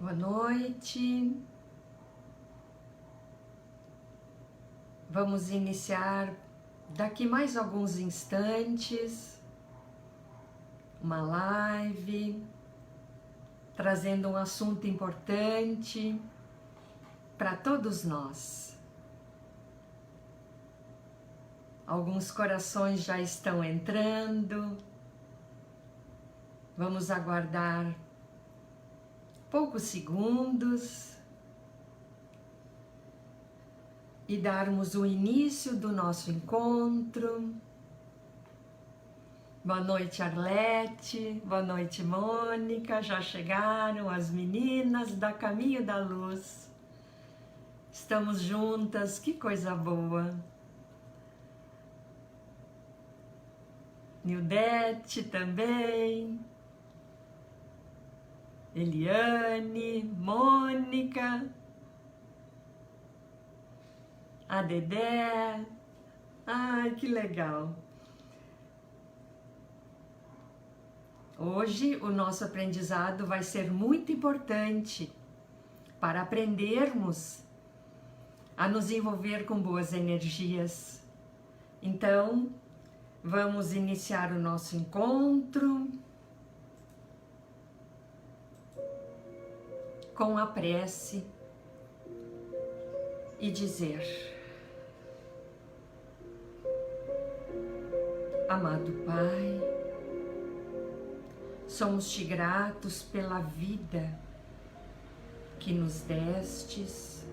Boa noite. Vamos iniciar daqui mais alguns instantes uma live trazendo um assunto importante para todos nós. Alguns corações já estão entrando. Vamos aguardar poucos segundos e darmos o início do nosso encontro. Boa noite, Arlete. Boa noite, Mônica. Já chegaram as meninas da Caminho da Luz. Estamos juntas, que coisa boa. Nildete também. Eliane, Mônica, a Dedé. Ai, que legal. Hoje o nosso aprendizado vai ser muito importante para aprendermos a nos envolver com boas energias. Então, vamos iniciar o nosso encontro com a prece e dizer: amado Pai, somos-te gratos pela vida que nos destes,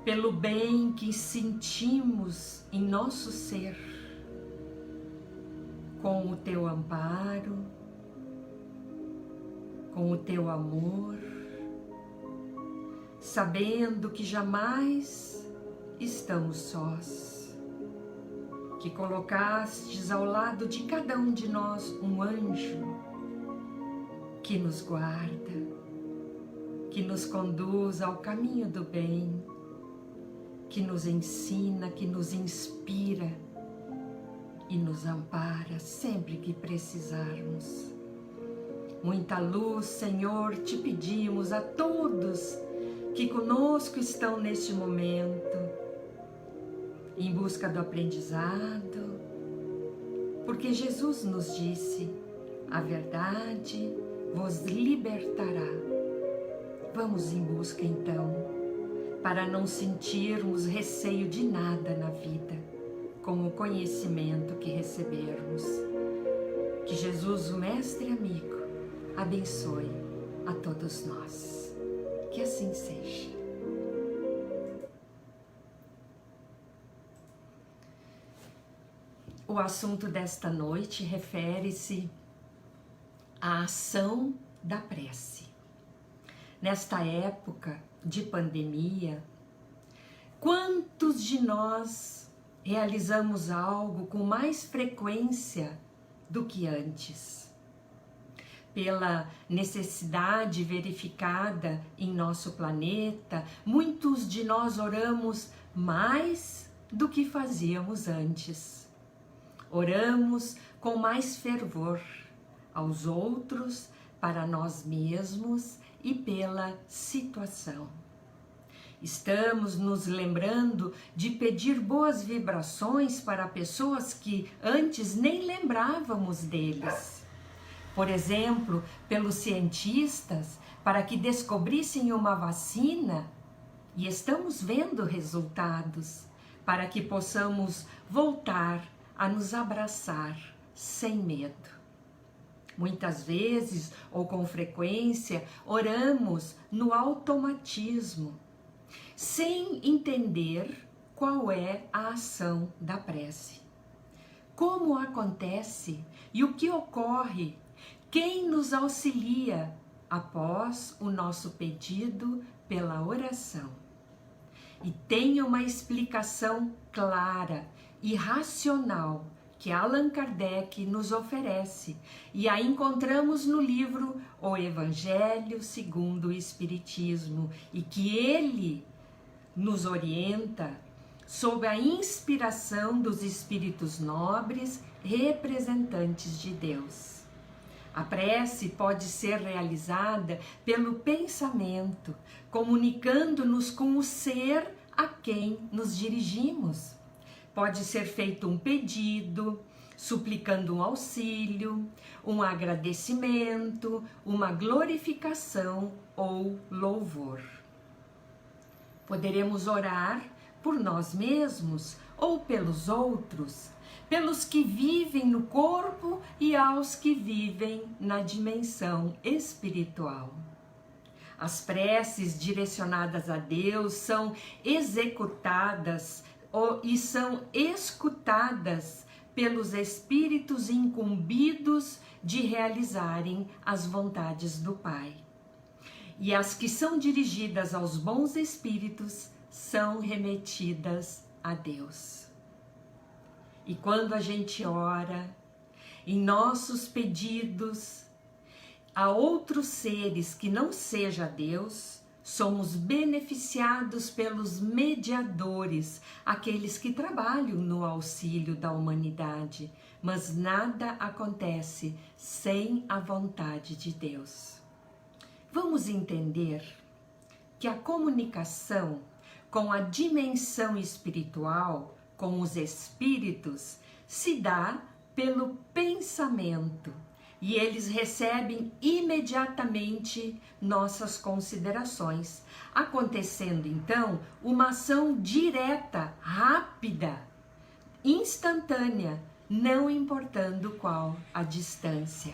pelo bem que sentimos em nosso ser, com o teu amparo, com o teu amor, sabendo que jamais estamos sós, que colocastes ao lado de cada um de nós um anjo que nos guarda, que nos conduz ao caminho do bem, que nos ensina, que nos inspira e nos ampara sempre que precisarmos. Muita luz, Senhor, te pedimos a todos que conosco estão neste momento, em busca do aprendizado, porque Jesus nos disse: a verdade vos libertará. Vamos em busca então, para não sentirmos receio de nada na vida, com o conhecimento que recebermos. Que Jesus, o Mestre amigo, abençoe a todos nós. Que assim seja. O assunto desta noite refere-se à ação da prece. Nesta época de pandemia, quantos de nós realizamos algo com mais frequência do que antes? Pela necessidade verificada em nosso planeta, muitos de nós oramos mais do que fazíamos antes. Oramos com mais fervor aos outros, para nós mesmos e pela situação. Estamos nos lembrando de pedir boas vibrações para pessoas que antes nem lembrávamos deles. Por exemplo, pelos cientistas, para que descobrissem uma vacina, e estamos vendo resultados, para que possamos voltar a nos abraçar sem medo. Muitas vezes, ou com frequência, oramos no automatismo, sem entender qual é a ação da prece. Como acontece e o que ocorre? Quem nos auxilia após o nosso pedido pela oração? E tem uma explicação clara e racional que Allan Kardec nos oferece, e a encontramos no livro O Evangelho segundo o Espiritismo, e que ele nos orienta sob a inspiração dos espíritos nobres, representantes de Deus. A prece pode ser realizada pelo pensamento, comunicando-nos com o ser a quem nos dirigimos. Pode ser feito um pedido, suplicando um auxílio, um agradecimento, uma glorificação ou louvor. Poderemos orar por nós mesmos ou pelos outros, pelos que vivem no corpo e aos que vivem na dimensão espiritual. As preces direcionadas a Deus são executadas e são escutadas pelos espíritos incumbidos de realizarem as vontades do Pai. E as que são dirigidas aos bons espíritos são remetidas a Deus. E quando a gente ora, em nossos pedidos a outros seres que não seja Deus, somos beneficiados pelos mediadores, aqueles que trabalham no auxílio da humanidade, mas nada acontece sem a vontade de Deus. Vamos entender que a comunicação com a dimensão espiritual, com os espíritos, se dá pelo pensamento e eles recebem imediatamente nossas considerações, acontecendo então uma ação direta, rápida, instantânea, não importando qual a distância.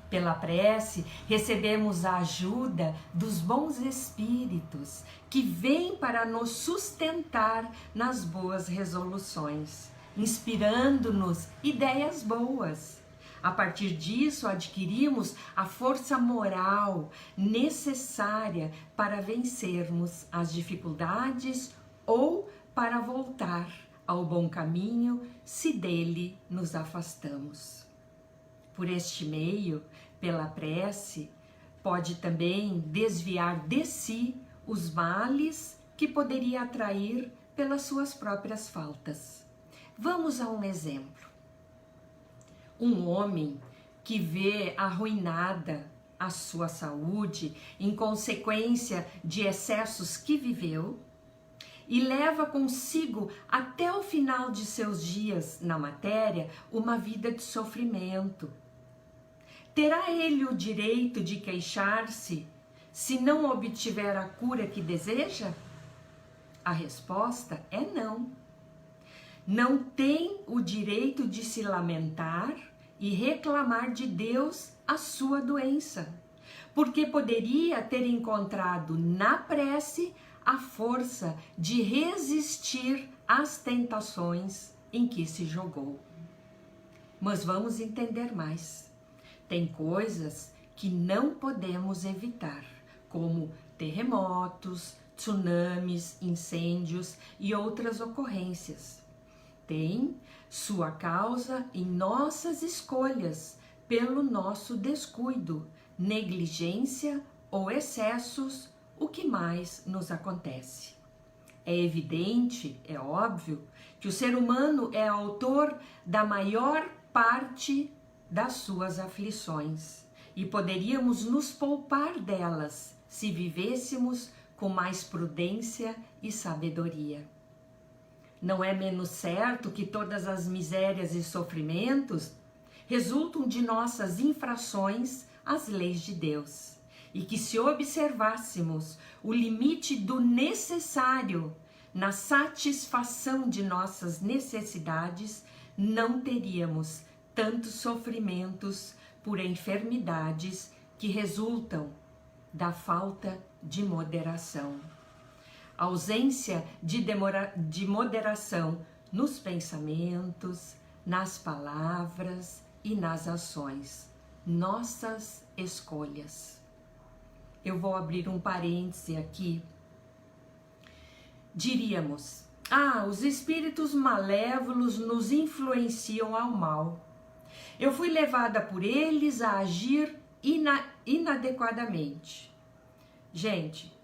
Pela prece, recebemos a ajuda dos bons espíritos que vêm para nos sustentar nas boas resoluções, inspirando-nos ideias boas. A partir disso, adquirimos a força moral necessária para vencermos as dificuldades ou para voltar ao bom caminho se dele nos afastamos. Por este meio, pela prece, pode também desviar de si os males que poderia atrair pelas suas próprias faltas. Vamos a um exemplo. Um homem que vê arruinada a sua saúde em consequência de excessos que viveu e leva consigo até o final de seus dias na matéria uma vida de sofrimento. Terá ele o direito de queixar-se se não obtiver a cura que deseja? A resposta é não. Não tem o direito de se lamentar e reclamar de Deus a sua doença, porque poderia ter encontrado na prece a força de resistir às tentações em que se jogou. Mas vamos entender mais. Tem coisas que não podemos evitar, como terremotos, tsunamis, incêndios e outras ocorrências. Tem sua causa em nossas escolhas, pelo nosso descuido, negligência ou excessos, o que mais nos acontece. É evidente, é óbvio, que o ser humano é autor da maior parte das suas aflições e poderíamos nos poupar delas se vivêssemos com mais prudência e sabedoria. Não é menos certo que todas as misérias e sofrimentos resultam de nossas infrações às leis de Deus, e que se observássemos o limite do necessário na satisfação de nossas necessidades, não teríamos tantos sofrimentos por enfermidades que resultam da falta de moderação. A ausência de moderação nos pensamentos, nas palavras e nas ações, nossas escolhas. Eu vou abrir um parêntese aqui. Diríamos, os espíritos malévolos nos influenciam ao mal. Eu fui levada por eles a agir inadequadamente. Gente,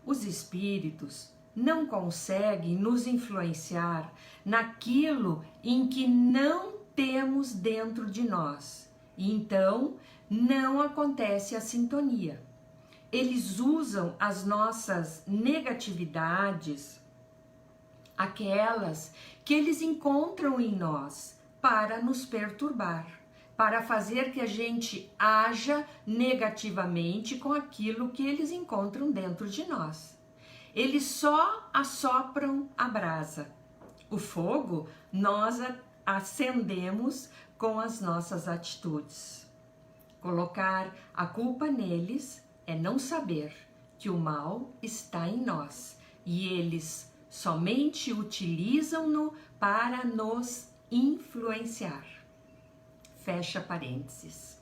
os espíritos não conseguem nos influenciar naquilo em que não temos dentro de nós. E então, não acontece a sintonia. Eles usam as nossas negatividades, aquelas que eles encontram em nós, para nos perturbar, para fazer que a gente haja negativamente com aquilo que eles encontram dentro de nós. Eles só assopram a brasa. O fogo nós acendemos com as nossas atitudes. Colocar a culpa neles é não saber que o mal está em nós e eles somente utilizam-no para nos influenciar. Fecha parênteses.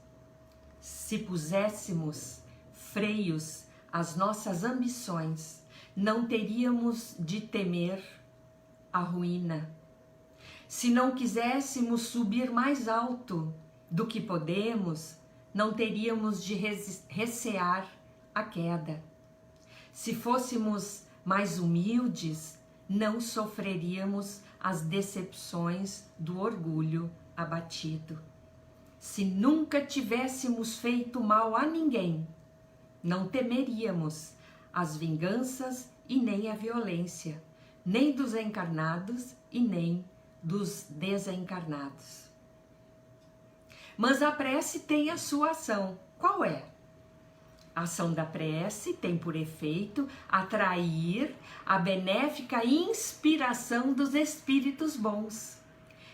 Se puséssemos freios às nossas ambições, não teríamos de temer a ruína. Se não quiséssemos subir mais alto do que podemos, não teríamos de recear a queda. Se fôssemos mais humildes, não sofreríamos as decepções do orgulho abatido. Se nunca tivéssemos feito mal a ninguém, não temeríamos as vinganças e nem a violência, nem dos encarnados e nem dos desencarnados. Mas a prece tem a sua ação. Qual é? A ação da prece tem por efeito atrair a benéfica inspiração dos espíritos bons,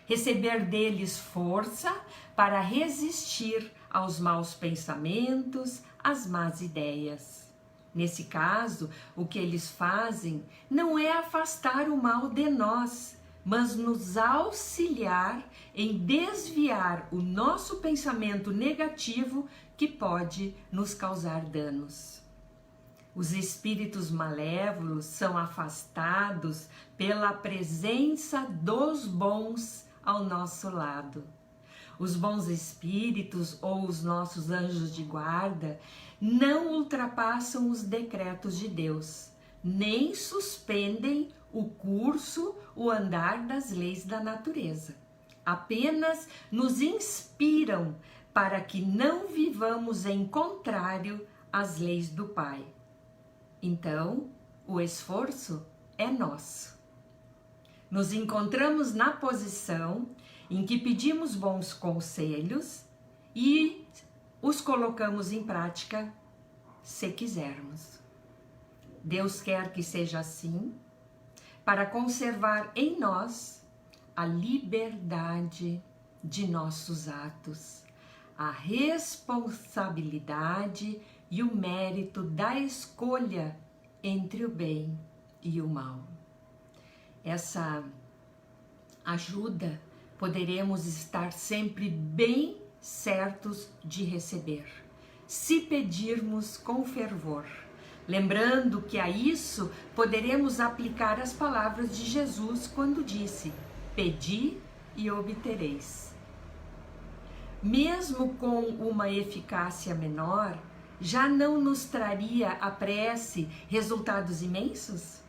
receber deles força para resistir aos maus pensamentos, às más ideias. Nesse caso, o que eles fazem não é afastar o mal de nós, mas nos auxiliar em desviar o nosso pensamento negativo que pode nos causar danos. Os espíritos malévolos são afastados pela presença dos bons ao nosso lado. Os bons espíritos ou os nossos anjos de guarda não ultrapassam os decretos de Deus, nem suspendem o curso, o andar das leis da natureza. Apenas nos inspiram para que não vivamos em contrário às leis do Pai. Então, o esforço é nosso. Nos encontramos na posição em que pedimos bons conselhos e os colocamos em prática se quisermos. Deus quer que seja assim, para conservar em nós a liberdade de nossos atos, a responsabilidade e o mérito da escolha entre o bem e o mal. Essa ajuda poderemos estar sempre bem certos de receber, se pedirmos com fervor. Lembrando que a isso poderemos aplicar as palavras de Jesus quando disse: pedi e obtereis. Mesmo com uma eficácia menor, já não nos traria a prece resultados imensos?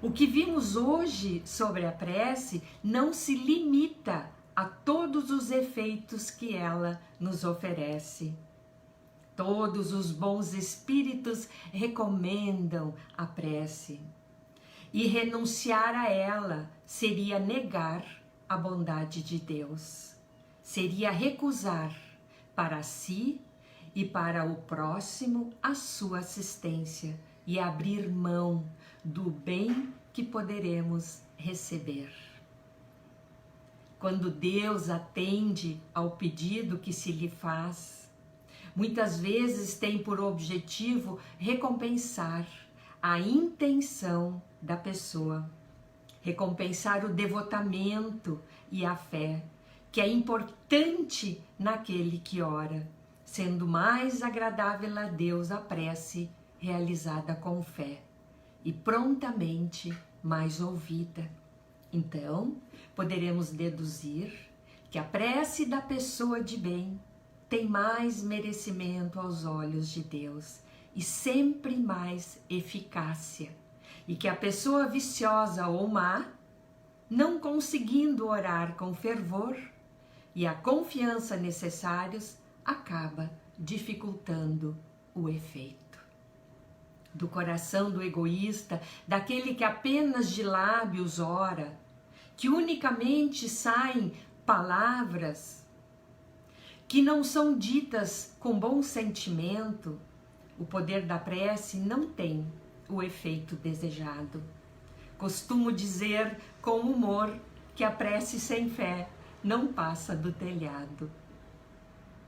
O que vimos hoje sobre a prece não se limita a todos os efeitos que ela nos oferece. Todos os bons espíritos recomendam a prece. E renunciar a ela seria negar a bondade de Deus. Seria recusar para si e para o próximo a sua assistência e abrir mão do bem que poderemos receber. Quando Deus atende ao pedido que se lhe faz, muitas vezes tem por objetivo recompensar a intenção da pessoa, recompensar o devotamento e a fé, que é importante naquele que ora, sendo mais agradável a Deus a prece realizada com fé e prontamente mais ouvida. Então, poderemos deduzir que a prece da pessoa de bem tem mais merecimento aos olhos de Deus e sempre mais eficácia, e que a pessoa viciosa ou má, não conseguindo orar com fervor e a confiança necessários, acaba dificultando o efeito. Do coração do egoísta, daquele que apenas de lábios ora, que unicamente saem palavras que não são ditas com bom sentimento, o poder da prece não tem o efeito desejado. Costumo dizer com humor que a prece sem fé não passa do telhado.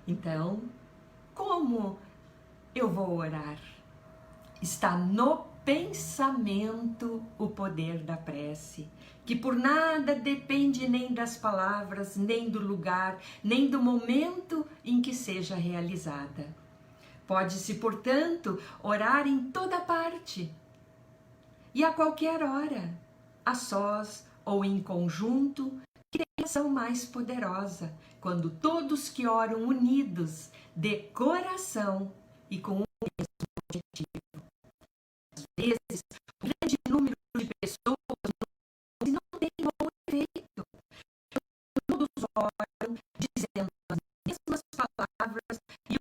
Então, como eu vou orar? Está no pensamento o poder da prece, que por nada depende nem das palavras, nem do lugar, nem do momento em que seja realizada. Pode-se, portanto, orar em toda parte e a qualquer hora, a sós ou em conjunto, que tem ação mais poderosa, quando todos que oram unidos, de coração e com o mesmo objetivo. Às vezes, o grande número de pessoas não tem bom efeito. Todos oram dizendo as mesmas palavras e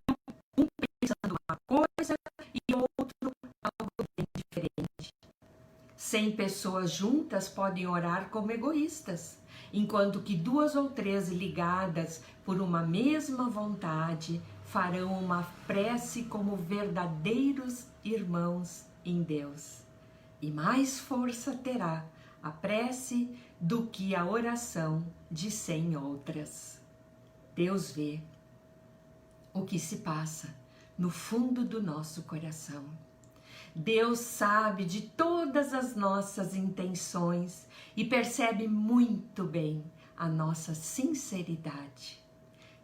um pensando uma coisa e outro algo bem diferente. 100 pessoas juntas podem orar como egoístas, enquanto que 2 ou 3 ligadas por uma mesma vontade farão uma prece como verdadeiros irmãos em Deus. E mais força terá a prece do que a oração de 100 outras. Deus vê o que se passa no fundo do nosso coração. Deus sabe de todas as nossas intenções e percebe muito bem a nossa sinceridade.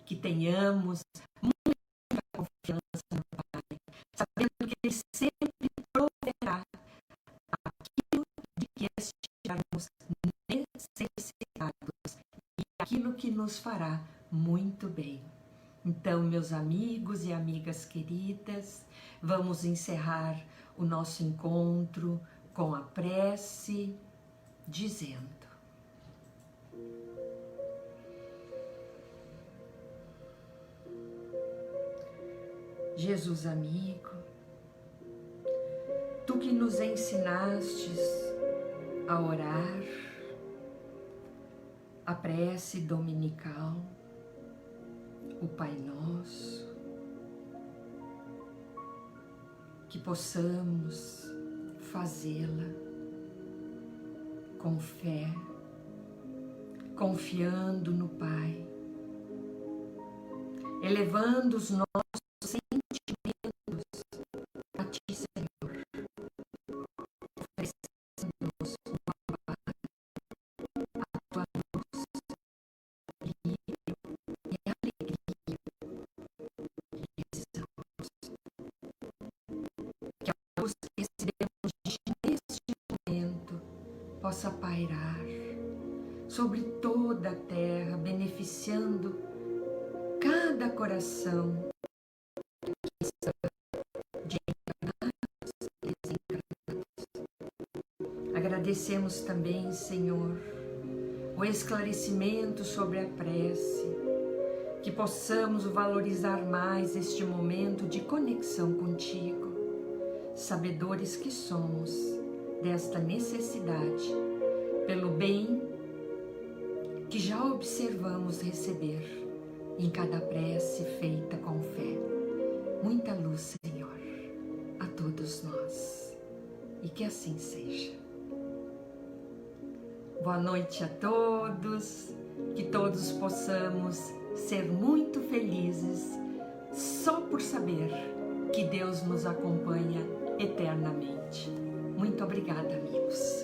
Que tenhamos muita confiança no Pai, sabendo que Ele sempre proverá aquilo de que estivermos necessitados e aquilo que nos fará muito bem. Então, meus amigos e amigas queridas, vamos encerrar o nosso encontro com a prece, dizendo: Jesus amigo, tu que nos ensinastes a orar a prece dominical, o Pai Nosso, que possamos fazê-la com fé, confiando no Pai, elevando os nossos sentimentos a Ti, Senhor, oferecendo-nos uma paz, a Tua luz, alívio e alegria que precisamos. Que a luz que recebemos neste momento possa pairar sobre toda a terra, beneficiando cada coração que está de encarnados e desencarnados. Agradecemos também, Senhor, o esclarecimento sobre a prece, que possamos valorizar mais este momento de conexão contigo, sabedores que somos desta necessidade, pelo bem que já observamos receber em cada prece feita com fé. Muita luz, Senhor, a todos nós, e que assim seja. Boa noite a todos, que todos possamos ser muito felizes só por saber que Deus nos acompanha eternamente. Muito obrigada, amigos.